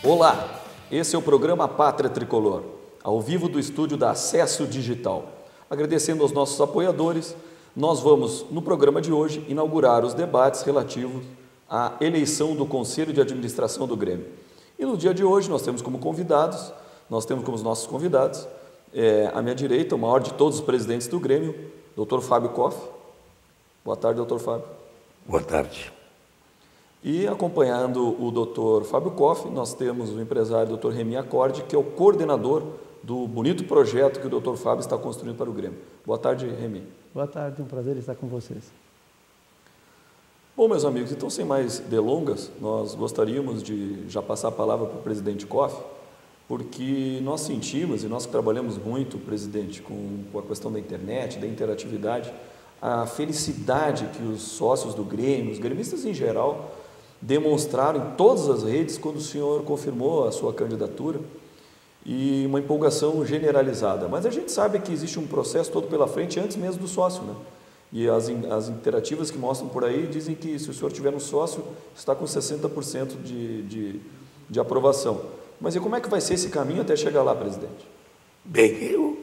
Olá, esse é o programa Pátria Tricolor, ao vivo do estúdio da Acesso Digital. Agradecendo aos nossos apoiadores, nós vamos, no programa de hoje, inaugurar os debates relativos à eleição do Conselho de Administração do Grêmio. E no dia de hoje nós temos como nossos convidados, à minha direita, o maior de todos os presidentes do Grêmio, Dr. Fábio Koff. Boa tarde, Dr. Fábio. Boa tarde. E acompanhando o Dr. Fábio Koff, nós temos o empresário Dr. Remy Acorde, que é o coordenador do bonito projeto que o Dr. Fábio está construindo para o Grêmio. Boa tarde, Remy. Boa tarde, é um prazer estar com vocês. Bom, meus amigos, então sem mais delongas, nós gostaríamos de já passar a palavra para o presidente Koff, porque nós sentimos, e nós que trabalhamos muito, presidente, com a questão da internet, da interatividade, a felicidade que os sócios do Grêmio, os gremistas em geral, demonstraram em todas as redes quando o senhor confirmou a sua candidatura e uma empolgação generalizada. Mas a gente sabe que existe um processo todo pela frente antes mesmo do sócio, né? E as interativas que mostram por aí dizem que se o senhor tiver um sócio, está com 60% de aprovação. Mas e como é que vai ser esse caminho até chegar lá, presidente? Bem, eu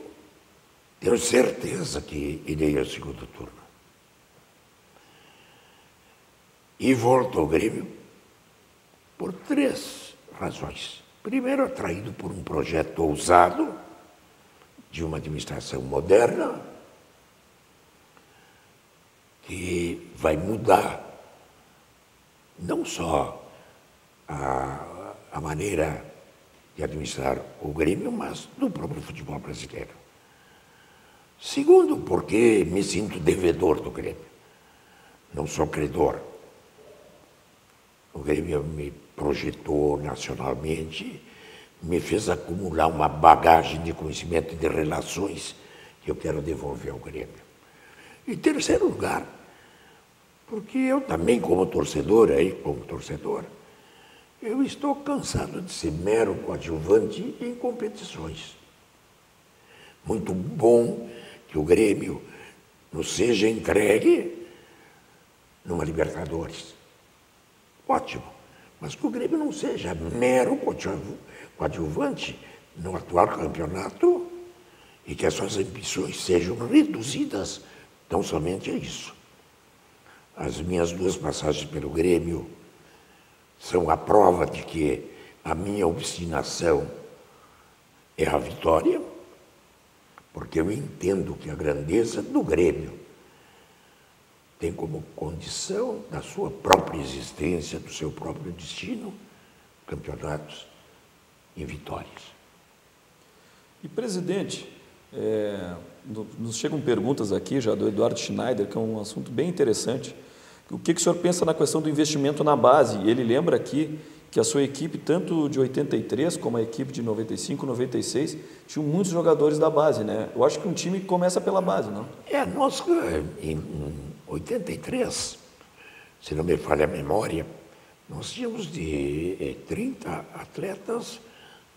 tenho certeza que irei ao segundo turno. E volto ao Grêmio por 3 razões. Primeiro, atraído por um projeto ousado de uma administração moderna que vai mudar não só a maneira de administrar o Grêmio, mas do próprio futebol brasileiro. Segundo, porque me sinto devedor do Grêmio. Não sou credor. O Grêmio me projetou nacionalmente, me fez acumular uma bagagem de conhecimento e de relações que eu quero devolver ao Grêmio. Em terceiro lugar, porque eu também, como torcedor, eu estou cansado de ser mero coadjuvante em competições. Muito bom que o Grêmio nos seja entregue numa Libertadores. Ótimo, mas que o Grêmio não seja mero coadjuvante no atual campeonato e que as suas ambições sejam reduzidas tão somente a isso. As minhas 2 passagens pelo Grêmio são a prova de que a minha obstinação é a vitória, porque eu entendo que a grandeza do Grêmio tem como condição da sua própria existência, do seu próprio destino, campeonatos e vitórias. E, presidente, nos chegam perguntas aqui já do Eduardo Schneider, que é um assunto bem interessante. O que o senhor pensa na questão do investimento na base? Ele lembra aqui que a sua equipe, tanto de 83 como a equipe de 95, 96, tinham muitos jogadores da base, né? Eu acho que um time começa pela base, não? Nós, em 83, se não me falha a memória, nós tínhamos de 30 atletas,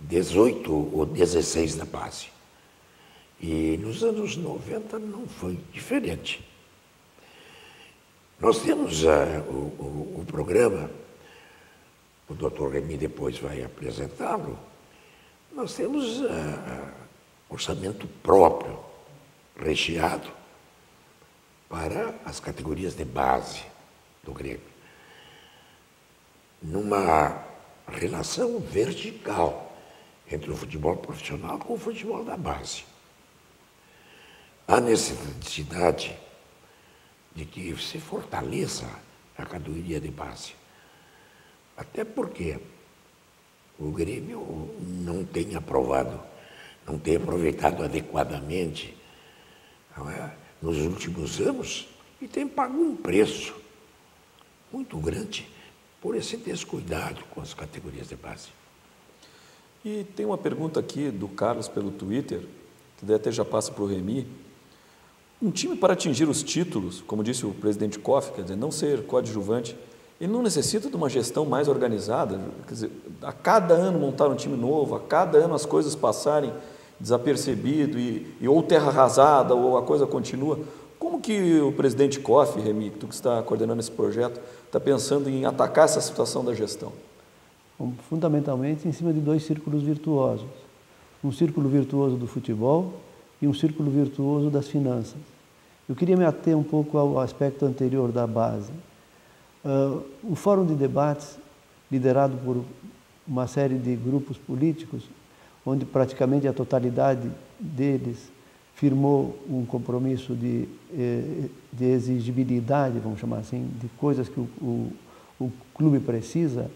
18 ou 16 da base. E nos anos 90 não foi diferente. Nós temos o programa, o Dr. Remy depois vai apresentá-lo, nós temos orçamento próprio, recheado, para as categorias de base do Grêmio. Numa relação vertical entre o futebol profissional com o futebol da base. Há necessidade de que se fortaleça a categoria de base. Até porque o Grêmio não tem aproveitado adequadamente, não é, nos últimos anos e tem pago um preço muito grande por esse descuidado com as categorias de base. E tem uma pergunta aqui do Carlos pelo Twitter, que daí até já passa para o Remy. Um time para atingir os títulos, como disse o presidente Koff, quer dizer, não ser coadjuvante, ele não necessita de uma gestão mais organizada? Quer dizer, a cada ano montar um time novo, a cada ano as coisas passarem desapercebido e ou terra arrasada ou a coisa continua. Como que o presidente Koff, Remy, tu que está coordenando esse projeto, está pensando em atacar essa situação da gestão? fundamentalmente em cima de dois círculos virtuosos. Um círculo virtuoso do futebol e um círculo virtuoso das finanças. Eu queria me ater um pouco ao aspecto anterior da base. O Fórum de Debates, liderado por uma série de grupos políticos, onde praticamente a totalidade deles firmou um compromisso de exigibilidade, vamos chamar assim, de coisas que o clube precisa,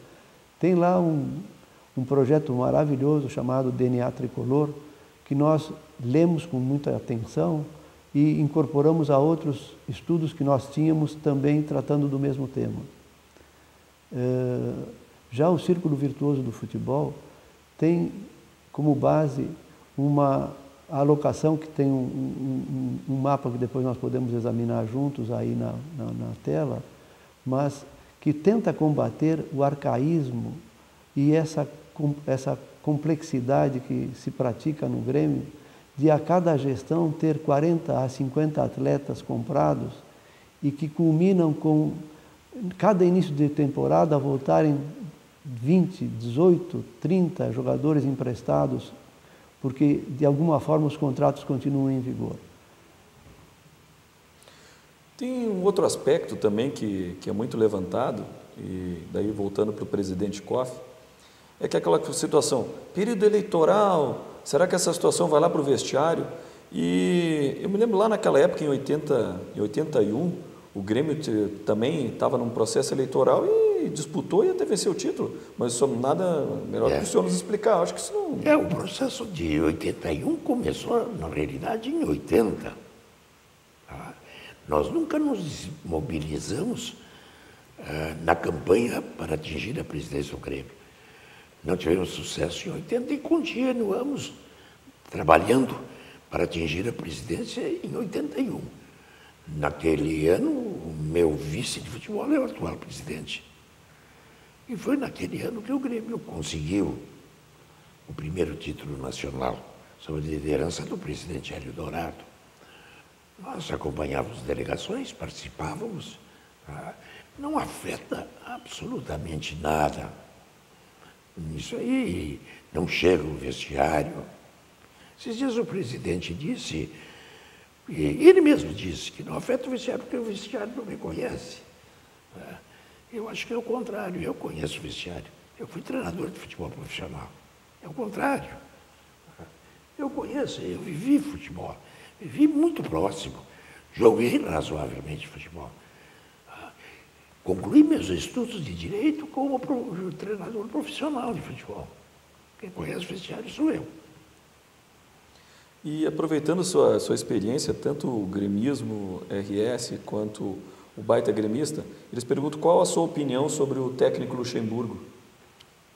tem lá um projeto maravilhoso chamado DNA Tricolor, que nós lemos com muita atenção e incorporamos a outros estudos que nós tínhamos também tratando do mesmo tema. Já o Círculo Virtuoso do Futebol tem como base uma alocação que tem um mapa que depois nós podemos examinar juntos aí na tela, mas que tenta combater o arcaísmo e essa complexidade que se pratica no Grêmio, de a cada gestão ter 40 a 50 atletas comprados e que culminam com cada início de temporada voltarem 20, 18, 30 jogadores emprestados, porque de alguma forma os contratos continuam em vigor. Tem um outro aspecto também que é muito levantado, e daí voltando para o presidente Koff, é que aquela situação, período eleitoral, será que essa situação vai lá para o vestiário? E eu me lembro lá naquela época, em 81, o Grêmio também estava num processo eleitoral e disputou e até venceu o título. Mas isso nada melhor que o senhor nos explicar. Acho que isso não... O processo de 81 começou, na realidade, em 80. Tá? Nós nunca nos mobilizamos na campanha para atingir a presidência do Grêmio. Não tivemos sucesso em 80 e continuamos trabalhando para atingir a presidência em 81. Naquele ano, o meu vice de futebol é o atual presidente. E foi naquele ano que o Grêmio conseguiu o primeiro título nacional, sob a liderança do presidente Hélio Dourado. Nós acompanhávamos delegações, participávamos. Não afeta absolutamente nada. Isso aí não chega ao vestiário. Esses dias o presidente disse, e ele mesmo disse, que não afeta o vestiário porque o vestiário não me conhece. Eu acho que é o contrário, eu conheço o vestiário. Eu fui treinador de futebol profissional. É o contrário. Eu conheço, eu vivi futebol, vivi muito próximo, joguei razoavelmente futebol. Concluí meus estudos de direito como treinador profissional de futebol. Quem conhece o vestiário sou eu. E aproveitando sua experiência, tanto o gremismo RS quanto o baita gremista, eles perguntam qual a sua opinião sobre o técnico Luxemburgo.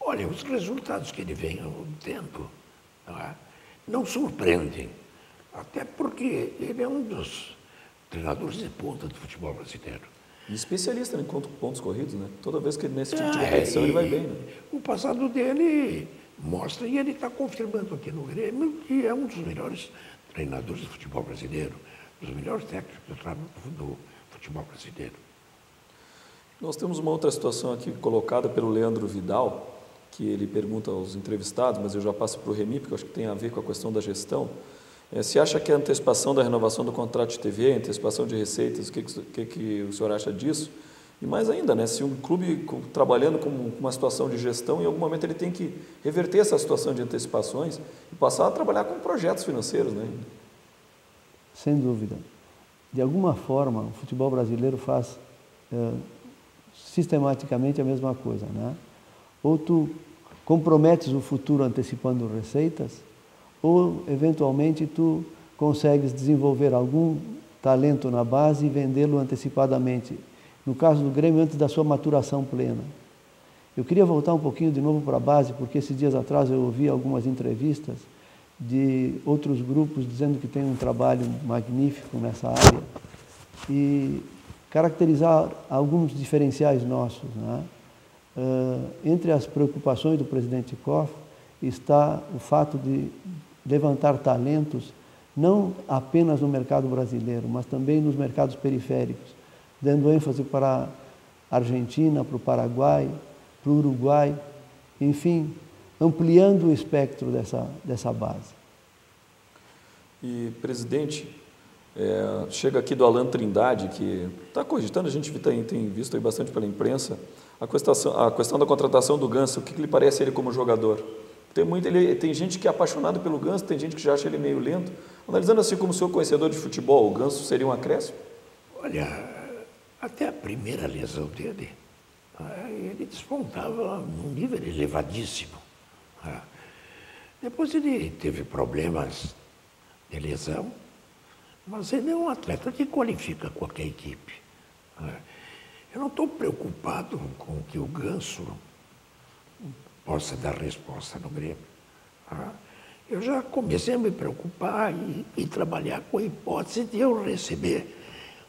Olha, os resultados que ele vem obtendo não surpreendem, até porque ele é um dos treinadores de ponta do futebol brasileiro. E especialista em pontos corridos, né? Toda vez que ele nesse tipo de competição ele vai bem, né? O passado dele mostra, e ele está confirmando aqui no Grêmio, que é um dos melhores treinadores do futebol brasileiro, dos melhores técnicos do futebol brasileiro. Nós temos uma outra situação aqui colocada pelo Leandro Vidal, que ele pergunta aos entrevistados, mas eu já passo para o Remy, porque eu acho que tem a ver com a questão da gestão. Se acha que a antecipação da renovação do contrato de TV, a antecipação de receitas, o que o senhor acha disso? E mais ainda, né, se um clube trabalhando com uma situação de gestão, em algum momento ele tem que reverter essa situação de antecipações e passar a trabalhar com projetos financeiros, né? Sem dúvida. De alguma forma, o futebol brasileiro faz sistematicamente a mesma coisa, né? Ou tu comprometes o futuro antecipando receitas, ou, eventualmente, tu consegues desenvolver algum talento na base e vendê-lo antecipadamente. No caso do Grêmio, antes da sua maturação plena. Eu queria voltar um pouquinho de novo para a base, porque esses dias atrás eu ouvi algumas entrevistas de outros grupos dizendo que tem um trabalho magnífico nessa área e caracterizar alguns diferenciais nossos, né? Entre as preocupações do presidente Koff está o fato de levantar talentos não apenas no mercado brasileiro, mas também nos mercados periféricos, dando ênfase para a Argentina, para o Paraguai, para o Uruguai, enfim, ampliando o espectro dessa base. E, presidente, chega aqui do Alan Trindade, que está cogitando, a gente tem visto aí bastante pela imprensa, a questão da contratação do Ganso. O que lhe parece ele como jogador? Tem gente que é apaixonado pelo Ganso, tem gente que já acha ele meio lento. Analisando assim como seu conhecedor de futebol, o Ganso seria um acréscimo? Olha, até a primeira lesão dele, ele despontava num nível elevadíssimo. Depois ele teve problemas de lesão, mas ele é um atleta que qualifica qualquer equipe. Eu não estou preocupado com que o Ganso possa dar resposta no Grêmio. Eu já comecei a me preocupar e trabalhar com a hipótese de eu receber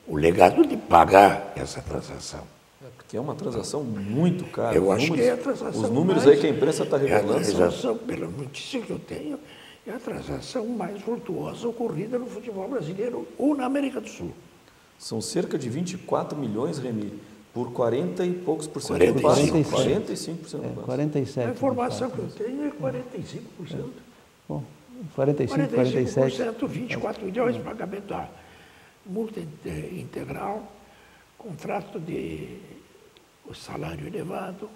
o legado de pagar essa transação. Porque é uma transação muito cara. Eu acho que é a transação. Os números aí que a imprensa está revelando. A transação, pela notícia que eu tenho, é a transação mais vultuosa ocorrida no futebol brasileiro ou na América do Sul. São cerca de 24 milhões, Remy, por 40 e poucos por cento. 45%. 47%. A informação que eu tenho é 45%. Bom, 45%, 47%. 24 milhões de pagamento a multa integral, contrato de o salário elevado.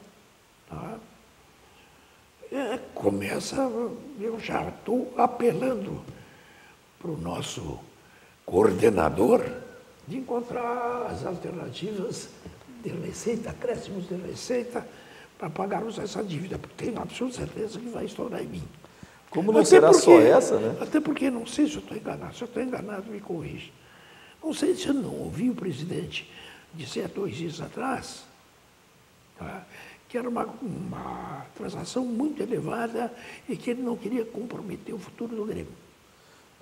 Eu já estou apelando para o nosso coordenador de encontrar as alternativas de receita, acréscimos de receita, para pagarmos essa dívida, porque tenho absoluta certeza que vai estourar em mim. Como não será só essa, né? Até porque não sei se eu estou enganado. Se eu estou enganado, me corrija. Não sei se eu não ouvi o presidente dizer há 2 dias atrás que era uma transação muito elevada e que ele não queria comprometer o futuro do Grêmio.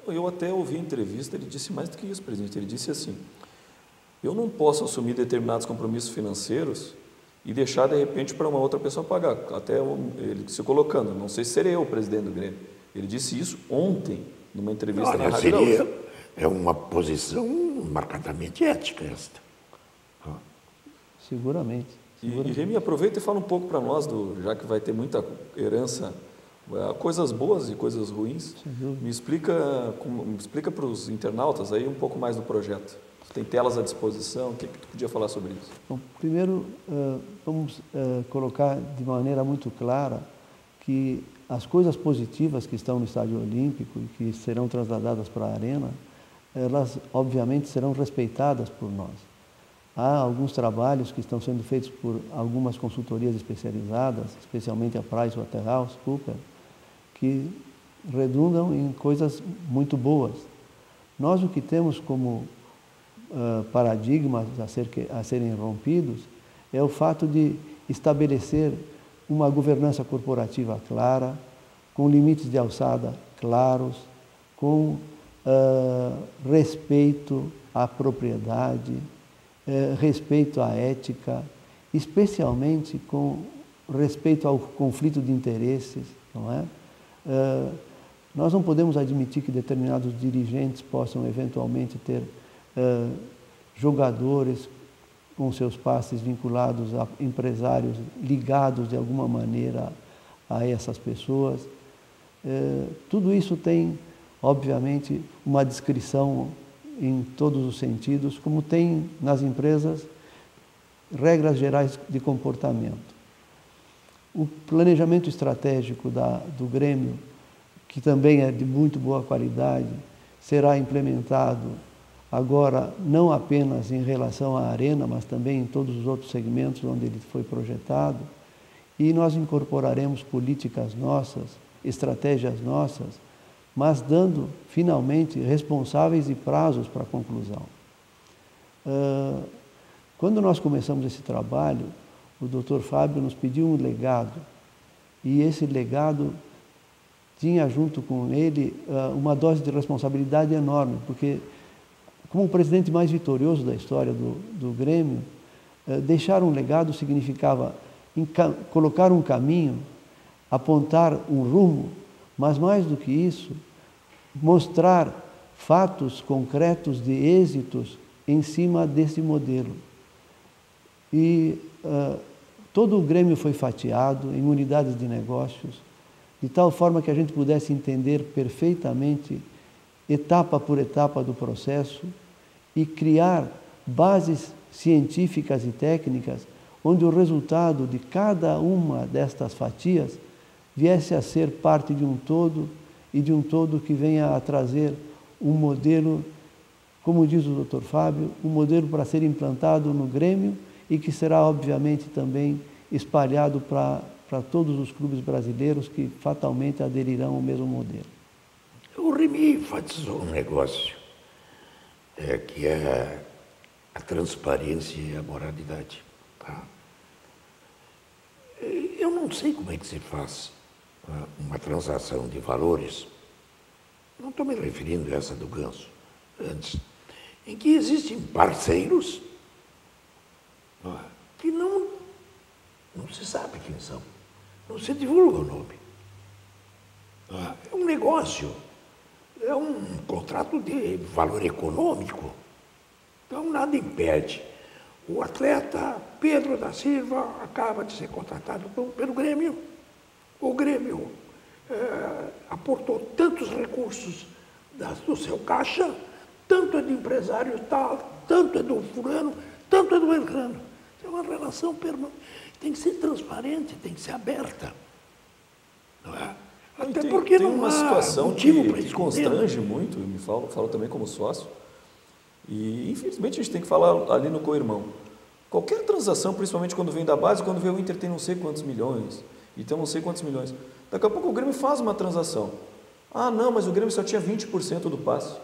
Eu até ouvi a entrevista, ele disse mais do que isso, presidente. Ele disse assim: eu não posso assumir determinados compromissos financeiros e deixar, de repente, para uma outra pessoa pagar. Até ele se colocando, não sei se serei eu o presidente do Grêmio. Ele disse isso ontem, numa entrevista na Rádio Gaúcha. É uma posição marcadamente ética esta. Seguramente. E Remy, aproveita e fala um pouco para nós, já que vai ter muita herança, coisas boas e coisas ruins. Me explica para os internautas aí um pouco mais do projeto. Tem telas à disposição, o que tu podia falar sobre isso? Bom, primeiro, vamos colocar de maneira muito clara que as coisas positivas que estão no Estádio Olímpico e que serão trasladadas para a Arena, elas obviamente serão respeitadas por nós. Há alguns trabalhos que estão sendo feitos por algumas consultorias especializadas, especialmente a PricewaterhouseCoopers, que redundam em coisas muito boas. Nós o que temos como paradigmas a serem rompidos é o fato de estabelecer uma governança corporativa clara, com limites de alçada claros, com respeito à propriedade, respeito à ética, especialmente com respeito ao conflito de interesses, não é? Nós não podemos admitir que determinados dirigentes possam eventualmente ter jogadores com seus passes vinculados a empresários ligados de alguma maneira a essas pessoas. Tudo isso tem, obviamente, uma descrição em todos os sentidos, como tem nas empresas regras gerais de comportamento. O planejamento estratégico do Grêmio, que também é de muito boa qualidade, será implementado agora não apenas em relação à Arena, mas também em todos os outros segmentos onde ele foi projetado, e nós incorporaremos políticas nossas, estratégias nossas, mas dando, finalmente, responsáveis e prazos para a conclusão. Quando nós começamos esse trabalho, o Dr. Fábio nos pediu um legado, e esse legado tinha junto com ele uma dose de responsabilidade enorme, porque, como o presidente mais vitorioso da história do Grêmio, deixar um legado significava colocar um caminho, apontar um rumo, mas mais do que isso, mostrar fatos concretos de êxitos em cima desse modelo. E todo o Grêmio foi fatiado em unidades de negócios, de tal forma que a gente pudesse entender perfeitamente, etapa por etapa do processo, e criar bases científicas e técnicas, onde o resultado de cada uma destas fatias viesse a ser parte de um todo, e de um todo que venha a trazer um modelo, como diz o Dr. Fábio, um modelo para ser implantado no Grêmio e que será, obviamente, também espalhado para todos os clubes brasileiros que fatalmente aderirão ao mesmo modelo. O Remy enfatizou um negócio, que é a transparência e a moralidade. Tá? Eu não sei como é que se faz uma transação de valores, não estou me referindo a essa do Ganso, antes, em que existem parceiros que não se sabe quem são, não se divulga o nome. É um negócio, é um contrato de valor econômico, então nada impede. O atleta Pedro da Silva acaba de ser contratado pelo Grêmio. O Grêmio aportou tantos recursos do seu caixa, tanto é do empresário tal, tanto é do fulano, tanto é do beltrano. É uma relação permanente, tem que ser transparente, tem que ser aberta. Não é? Até porque tem não uma há situação motivo para que esconder. constrange muito, eu me falo também como sócio, e infelizmente a gente tem que falar ali no co-irmão. Qualquer transação, principalmente quando vem da base, quando vem o Inter tem não sei quantos milhões, e tem não sei quantos milhões. Daqui a pouco o Grêmio faz uma transação. Ah, não, mas o Grêmio só tinha 20% do passe.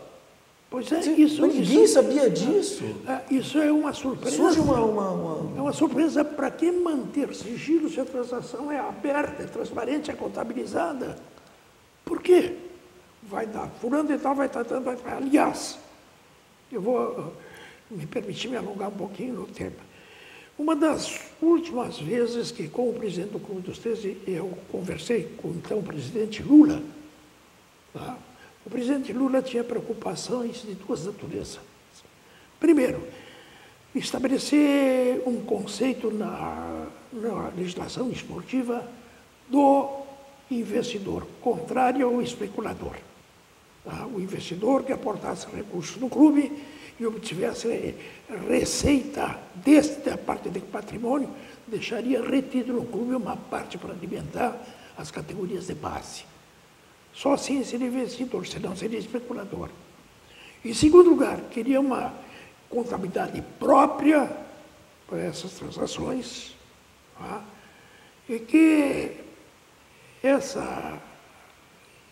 Pois é, Ninguém sabia disso. Isso é uma surpresa. Surge É uma surpresa para quem manter sigilo se a transação é aberta, é transparente, é contabilizada. Por quê? Vai dar, fulano e tal vai estar dando. Aliás, eu vou me permitir me alongar um pouquinho no tema. Uma das últimas vezes que, com o presidente do Clube dos 13, eu conversei com o então presidente Lula, tá? O presidente Lula tinha preocupações de duas naturezas. Primeiro, estabelecer um conceito na legislação esportiva do investidor, contrário ao especulador. Tá? O investidor que aportasse recursos no clube e obtivesse receita desta parte de patrimônio, deixaria retido no clube uma parte para alimentar as categorias de base. Só assim seria investidor, senão seria especulador. Em segundo lugar, queria uma contabilidade própria para essas transações, tá? E que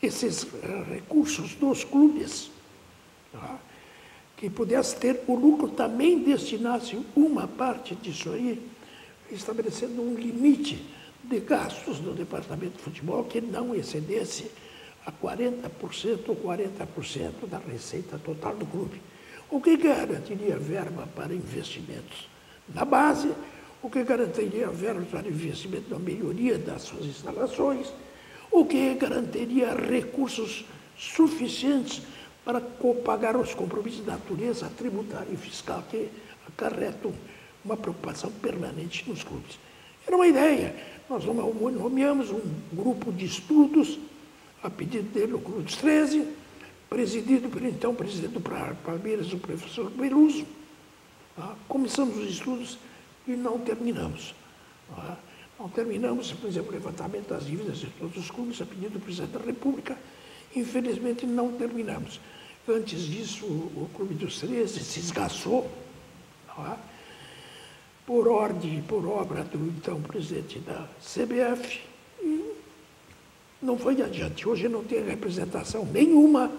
esses recursos dos clubes, tá? Que pudesse ter o lucro, também destinasse uma parte disso aí, estabelecendo um limite de gastos do departamento de futebol que não excedesse a 40% ou 40% da receita total do clube. O que garantiria verba para investimentos na base, o que garantiria verba para investimento na melhoria das suas instalações, o que garantiria recursos suficientes para pagar os compromissos de natureza tributária e fiscal que acarretam uma preocupação permanente nos clubes. Era uma ideia. Nós nomeamos um grupo de estudos, a pedido dele, o Clube dos 13, presidido pelo então presidente do Palmeiras, o professor Beluso. Começamos os estudos e não terminamos. Não terminamos, por exemplo, o levantamento das dívidas de todos os clubes, a pedido do presidente da República. Infelizmente, não terminamos. Antes disso, o Clube dos 13 se esgaçou, por ordem e por obra do então presidente da CBF, e não foi adiante. Hoje não tem representação nenhuma,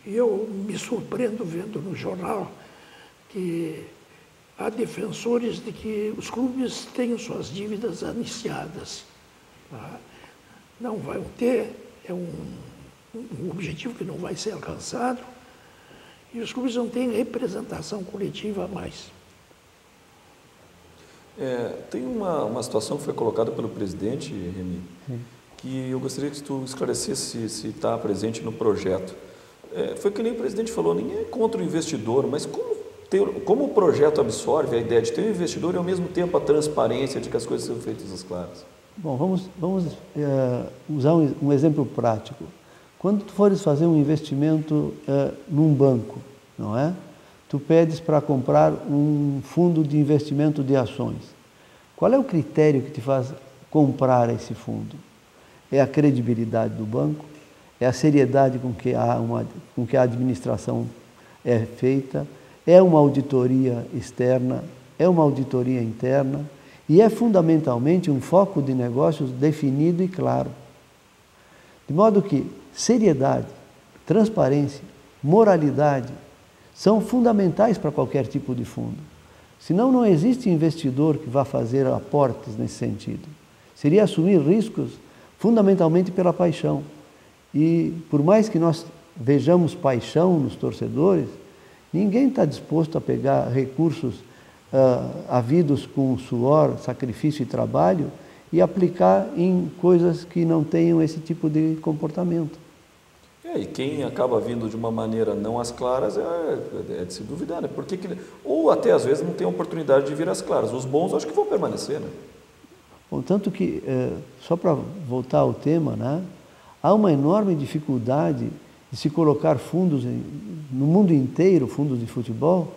e eu me surpreendo vendo no jornal que há defensores de que os clubes tenham suas dívidas anistiadas. Não vão ter, é um objetivo que não vai ser alcançado, e os clubes não têm representação coletiva a mais. Tem uma situação que foi colocada pelo presidente, Remy, que eu gostaria que tu esclarecesse se está presente no projeto. Foi que nem o presidente falou, ninguém é contra o investidor, mas como como o projeto absorve a ideia de ter um investidor e, ao mesmo tempo, a transparência de que as coisas são feitas às claras? Bom, vamos usar um exemplo prático. Quando tu fores fazer um investimento num banco, não é? Tu pedes para comprar um fundo de investimento de ações. Qual é o critério que te faz comprar esse fundo? É a credibilidade do banco? É a seriedade com que a administração é feita? É uma auditoria externa? É uma auditoria interna? E é fundamentalmente um foco de negócios definido e claro. De modo que seriedade, transparência, moralidade são fundamentais para qualquer tipo de fundo. Senão não existe investidor que vá fazer aportes nesse sentido. Seria assumir riscos fundamentalmente pela paixão. E por mais que nós vejamos paixão nos torcedores, ninguém está disposto a pegar recursos havidos com suor, sacrifício e trabalho e aplicar em coisas que não tenham esse tipo de comportamento. E quem acaba vindo de uma maneira não às claras é de se duvidar, né? Ou até às vezes não tem a oportunidade de vir às claras. Os bons acho que vão permanecer, né? Bom, tanto que, só para voltar ao tema, né, há uma enorme dificuldade de se colocar fundos no mundo inteiro, fundos de futebol,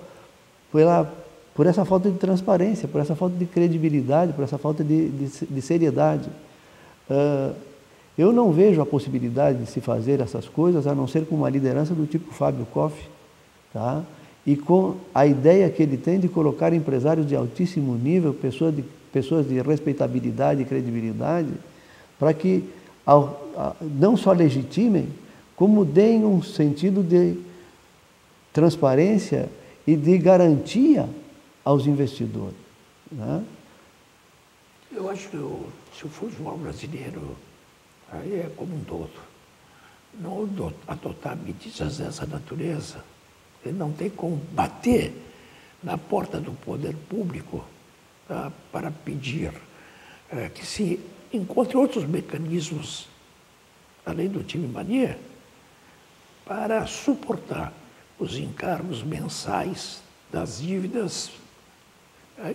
por essa falta de transparência, por essa falta de credibilidade, por essa falta de seriedade. Eu não vejo a possibilidade de se fazer essas coisas a não ser com uma liderança do tipo Fábio Koff, tá? E com a ideia que ele tem de colocar empresários de altíssimo nível, pessoas de respeitabilidade e credibilidade, para que não só legitimem, como deem um sentido de transparência e de garantia aos investidores, né? Eu acho que se o futebol brasileiro, aí é como um todo, não adotar medidas dessa natureza, ele não tem como bater na porta do poder público, tá, para pedir que se encontre outros mecanismos, além do time mania, para suportar os encargos mensais das dívidas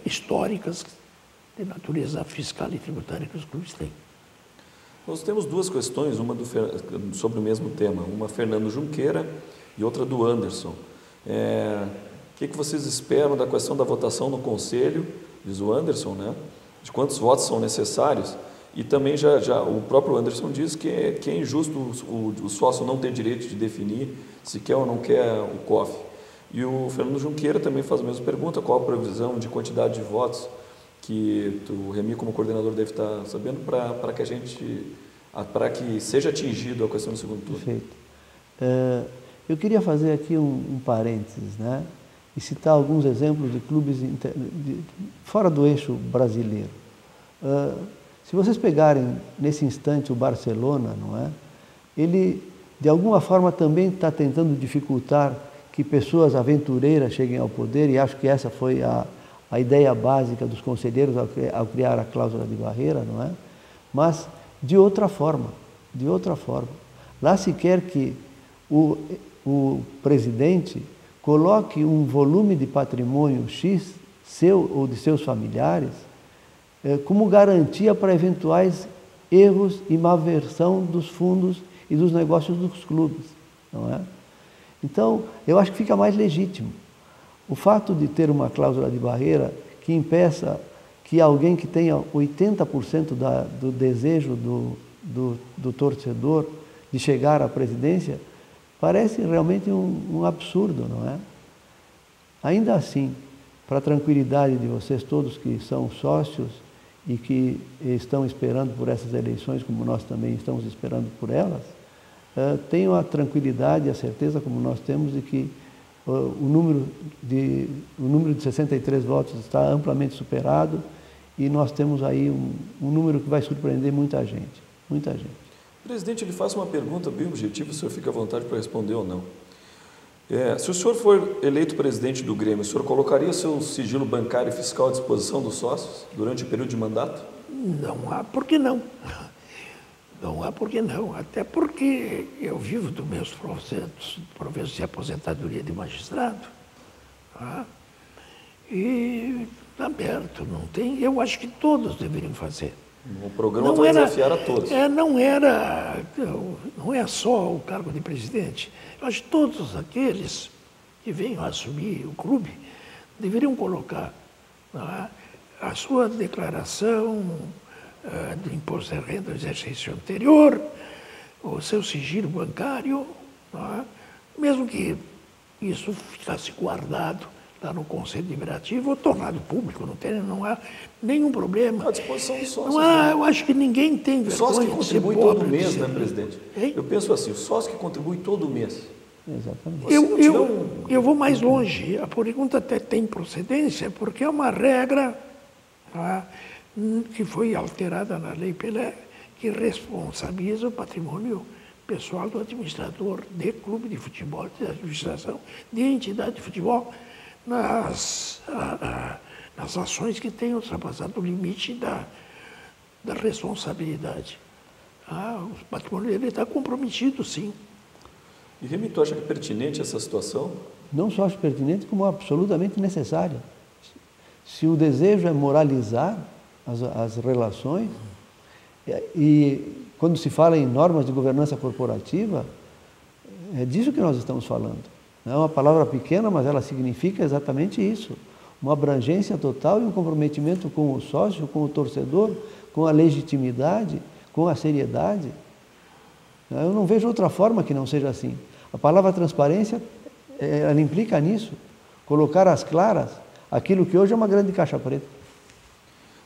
históricas de natureza fiscal e tributária que os clubes têm. Nós temos duas questões, uma sobre o mesmo tema, uma Fernando Junqueira e outra do Anderson. O que vocês esperam da questão da votação no Conselho, diz o Anderson, né? De quantos votos são necessários? E também já o próprio Anderson diz que é injusto o sócio não ter direito de definir se quer ou não quer o COF. E o Fernando Junqueira também faz a mesma pergunta, qual a previsão de quantidade de votos que o Remy, como coordenador, deve estar sabendo para que seja atingido a questão do segundo turno. Perfeito. Eu queria fazer aqui um parênteses, né? E citar alguns exemplos de clubes fora do eixo brasileiro. Se vocês pegarem nesse instante o Barcelona, não é? Ele, de alguma forma, também está tentando dificultar que pessoas aventureiras cheguem ao poder, e acho que essa foi a ideia básica dos conselheiros ao criar a cláusula de barreira, não é? Mas de outra forma. Lá se quer que o presidente coloque um volume de patrimônio X, seu ou de seus familiares, como garantia para eventuais erros e malversão dos fundos e dos negócios dos clubes, não é? Então, eu acho que fica mais legítimo. O fato de ter uma cláusula de barreira que impeça que alguém que tenha 80% do desejo do torcedor de chegar à presidência, parece realmente um absurdo, não é? Ainda assim, para a tranquilidade de vocês todos que são sócios e que estão esperando por essas eleições, como nós também estamos esperando por elas, tenham a tranquilidade e a certeza, como nós temos, de que o número de 63 votos está amplamente superado e nós temos aí um número que vai surpreender muita gente, muita gente. Presidente, ele faz uma pergunta bem objetiva, o senhor fica à vontade para responder ou não. Se o senhor for eleito presidente do Grêmio, o senhor colocaria seu sigilo bancário e fiscal à disposição dos sócios durante o período de mandato? Não há por que não. Não há por que não. Até porque eu vivo dos meus proventos de aposentadoria de magistrado. Tá? E está aberto, não tem. Eu acho que todos deveriam fazer. O programa vai desafiar a todos. Não é só o cargo de presidente. Eu acho que todos aqueles que venham assumir o clube deveriam colocar a sua declaração do imposto de renda do exercício anterior, o seu sigilo bancário, mesmo que isso ficasse guardado lá no Conselho Deliberativo ou tornado público, não há nenhum problema. À disposição dos sócios. Eu acho que ninguém tem vergonha. O sócio que contribui todo mês, né, ser... presidente? Hein? Eu penso assim, o sócio que contribui todo mês. Exatamente. Eu vou mais longe. A pergunta até tem procedência, porque é uma regra que foi alterada na Lei Pelé, que responsabiliza o patrimônio pessoal do administrador de clube de futebol, de administração, de entidade de futebol, nas ações que tenham ultrapassado o limite da responsabilidade. O patrimônio dele está comprometido, sim. E Remy, tu acha que é pertinente essa situação? Não só acho pertinente, como absolutamente necessária. Se o desejo é moralizar as relações, e quando se fala em normas de governança corporativa, é disso que nós estamos falando. Não é uma palavra pequena, mas ela significa exatamente isso. Uma abrangência total e um comprometimento com o sócio, com o torcedor, com a legitimidade, com a seriedade. Eu não vejo outra forma que não seja assim. A palavra transparência, ela implica nisso. Colocar às claras aquilo que hoje é uma grande caixa preta.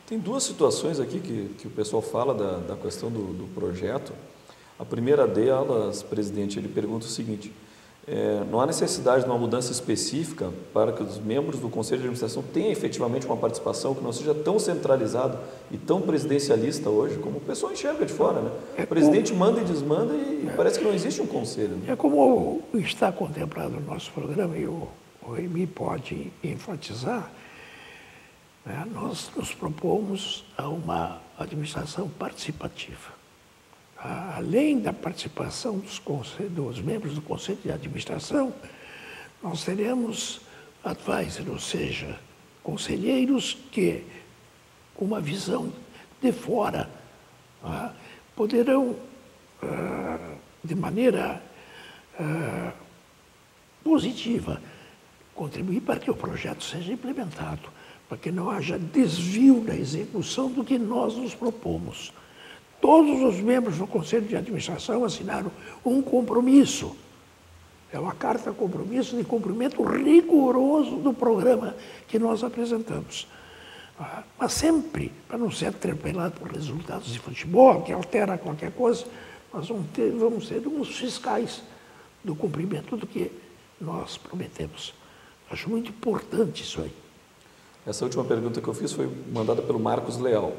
Tem duas situações aqui que o pessoal fala da questão do projeto. A primeira delas, presidente, ele pergunta o seguinte: não há necessidade de uma mudança específica para que os membros do Conselho de Administração tenham efetivamente uma participação que não seja tão centralizado e tão presidencialista hoje, como o pessoal enxerga de fora, né? O presidente manda e desmanda e parece que não existe um conselho. Né? É como está contemplado no nosso programa, e o Remy pode enfatizar, né? Nós nos propomos a uma administração participativa. Além da participação dos membros do Conselho de Administração, nós teremos advisors, ou seja, conselheiros que, com uma visão de fora, poderão, de maneira positiva, contribuir para que o projeto seja implementado, para que não haja desvio na execução do que nós nos propomos. Todos os membros do Conselho de Administração assinaram um compromisso. É uma carta compromisso de cumprimento rigoroso do programa que nós apresentamos. Mas sempre, para não ser atropelado por resultados de futebol, que altera qualquer coisa, nós vamos ser uns fiscais do cumprimento do que nós prometemos. Acho muito importante isso aí. Essa última pergunta que eu fiz foi mandada pelo Marcos Leal.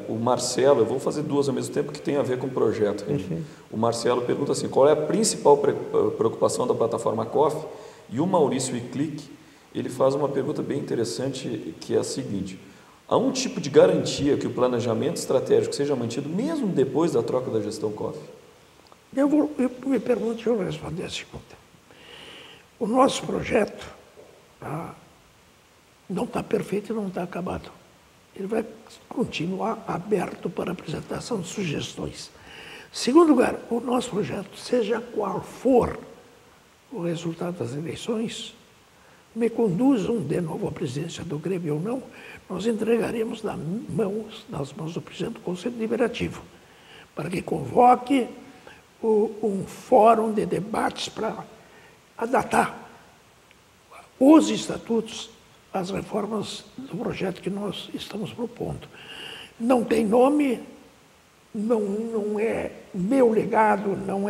O Marcelo, eu vou fazer duas ao mesmo tempo que tem a ver com o projeto. O Marcelo pergunta assim: qual é a principal preocupação da plataforma COF? E o Maurício Iclic, ele faz uma pergunta bem interessante, que é a seguinte: há um tipo de garantia que o planejamento estratégico seja mantido mesmo depois da troca da gestão COF? Eu me pergunto, deixa eu responder a segunda. O nosso projeto não está perfeito e não está acabado. Ele vai continuar aberto para apresentação de sugestões. Segundo lugar, o nosso projeto, seja qual for o resultado das eleições, me conduzam de novo à presidência do Grêmio ou não, nós entregaremos nas mãos do presidente do Conselho Deliberativo, para que convoque um fórum de debates para adaptar os estatutos às reformas do projeto que nós estamos propondo. Não tem nome, não é meu legado, não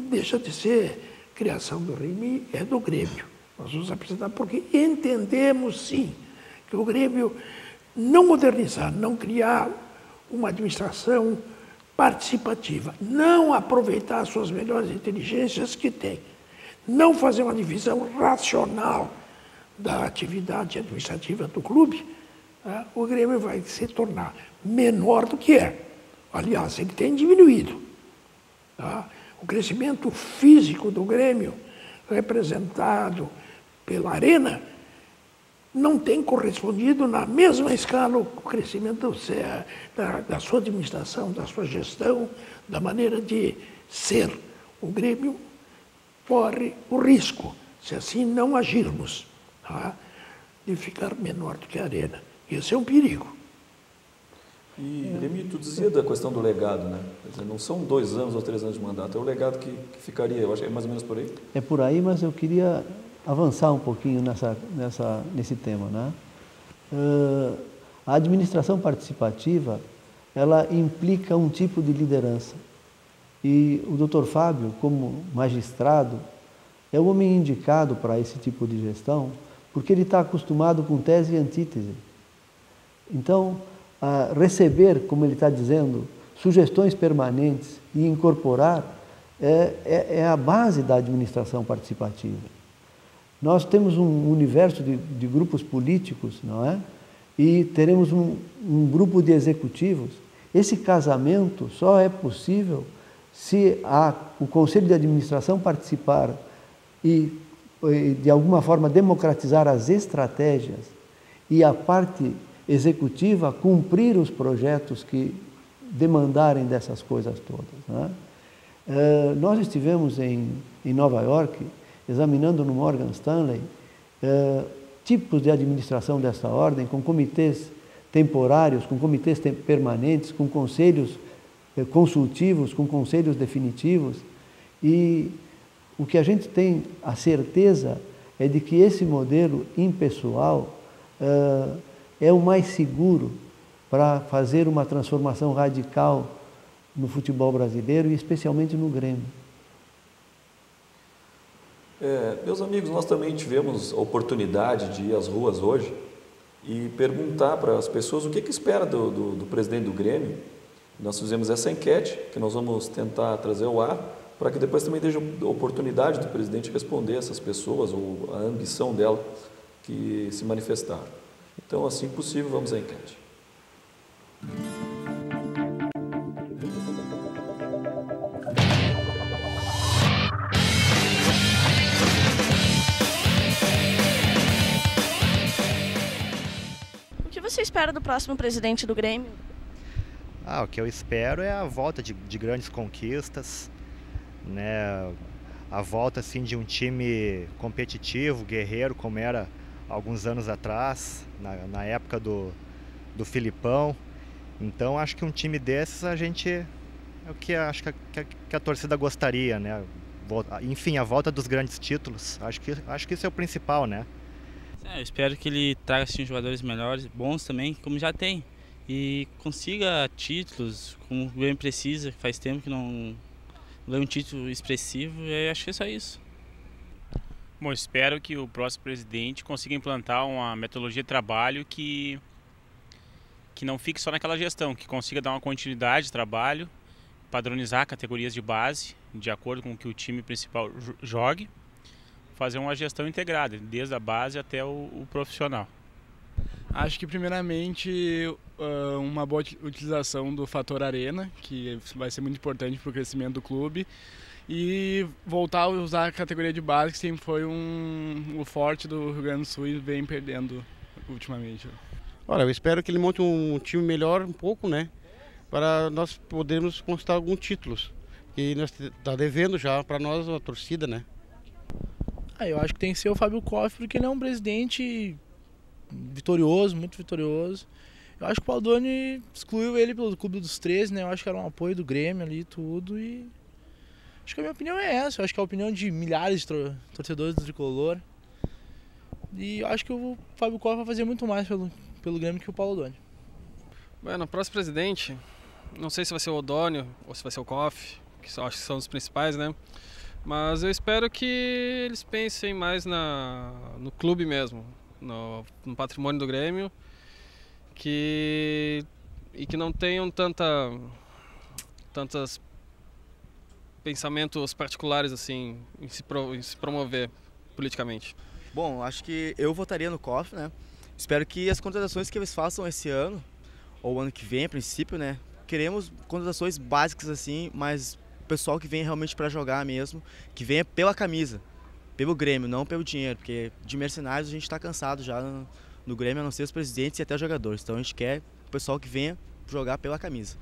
deixa de ser criação do Remy, é do Grêmio. Nós vamos apresentar porque entendemos, sim, que o Grêmio não modernizar, não criar uma administração participativa, não aproveitar as suas melhores inteligências que tem, não fazer uma divisão racional da atividade administrativa do clube, o Grêmio vai se tornar menor do que é. Aliás, ele tem diminuído. O crescimento físico do Grêmio, representado pela Arena, não tem correspondido na mesma escala o crescimento da sua administração, da sua gestão, da maneira de ser. O Grêmio corre o risco, se assim não agirmos, tá, de ficar menor do que a Arena. Esse é um perigo. E, Grêmio, tu dizia da questão do legado, né? Quer dizer, não são 2 anos ou 3 anos de mandato, é o legado que ficaria, eu acho que é mais ou menos por aí. É por aí, mas eu queria avançar um pouquinho nesse tema, né? A administração participativa, ela implica um tipo de liderança. E o Dr. Fábio, como magistrado, é o homem indicado para esse tipo de gestão, porque ele está acostumado com tese e antítese. Então, receber, como ele está dizendo, sugestões permanentes e incorporar é a base da administração participativa. Nós temos um universo de grupos políticos, não é? E teremos um grupo de executivos. Esse casamento só é possível se o Conselho de Administração participar e, de alguma forma, democratizar as estratégias e a parte executiva cumprir os projetos que demandarem dessas coisas todas, né? Nós estivemos em Nova York examinando no Morgan Stanley tipos de administração dessa ordem, com comitês temporários, com comitês permanentes, com conselhos consultivos, com conselhos definitivos, e o que a gente tem a certeza é de que esse modelo impessoal é o mais seguro para fazer uma transformação radical no futebol brasileiro e especialmente no Grêmio. Meus amigos, nós também tivemos a oportunidade de ir às ruas hoje e perguntar para as pessoas o que espera do presidente do Grêmio. Nós fizemos essa enquete, que nós vamos tentar trazer ao ar, para que depois também dê a oportunidade do presidente responder essas pessoas, ou a ambição dela que se manifestaram. Então, assim que possível, vamos à enquete. O que você espera do próximo presidente do Grêmio? O que eu espero é a volta de grandes conquistas, né? A volta assim, de um time competitivo, guerreiro, como era alguns anos atrás, na época do Filipão. Então acho que um time desses é o que acho que a torcida gostaria, né? Enfim, a volta dos grandes títulos, acho que isso é o principal, né? Eu espero que ele traga assim, jogadores melhores, bons também, como já tem, e consiga títulos como o Grêmio precisa, faz tempo que não ganha um título expressivo, e acho que é só isso. Bom, espero que o próximo presidente consiga implantar uma metodologia de trabalho que não fique só naquela gestão, que consiga dar uma continuidade de trabalho, padronizar categorias de base, de acordo com o que o time principal jogue, fazer uma gestão integrada, desde a base até o profissional. Acho que primeiramente uma boa utilização do fator arena, que vai ser muito importante para o crescimento do clube, e voltar a usar a categoria de base, que sempre foi o forte do Rio Grande do Sul e vem perdendo ultimamente. Olha, eu espero que ele monte um time melhor um pouco, né, para nós podermos conquistar alguns títulos, que nós está devendo já para nós, a torcida, né. Eu acho que tem que ser o Fábio Koff, porque ele é um presidente vitorioso, muito vitorioso. Eu acho que o Baldoni excluiu ele pelo Clube dos 13, né? Eu acho que era um apoio do Grêmio ali e tudo. E acho que a minha opinião é essa. Eu acho que é a opinião de milhares de torcedores do Tricolor. E eu acho que o Fábio Koff vai fazer muito mais pelo Grêmio que o Baldoni. Bueno, o próximo presidente, não sei se vai ser o Odônio ou se vai ser o Koff, que acho que são os principais, né? Mas eu espero que eles pensem mais no clube mesmo, no patrimônio do Grêmio, e que não tenham tantos pensamentos particulares assim em se promover politicamente. Bom, acho que eu votaria no Koff, né? Espero que as contratações que eles façam esse ano, ou ano que vem, a princípio, né? Queremos contratações básicas assim, mas pessoal que vem realmente para jogar mesmo, que venha pela camisa, pelo Grêmio, não pelo dinheiro, porque de mercenários a gente está cansado já no Grêmio, a não ser os presidentes e até os jogadores. Então a gente quer o pessoal que venha jogar pela camisa.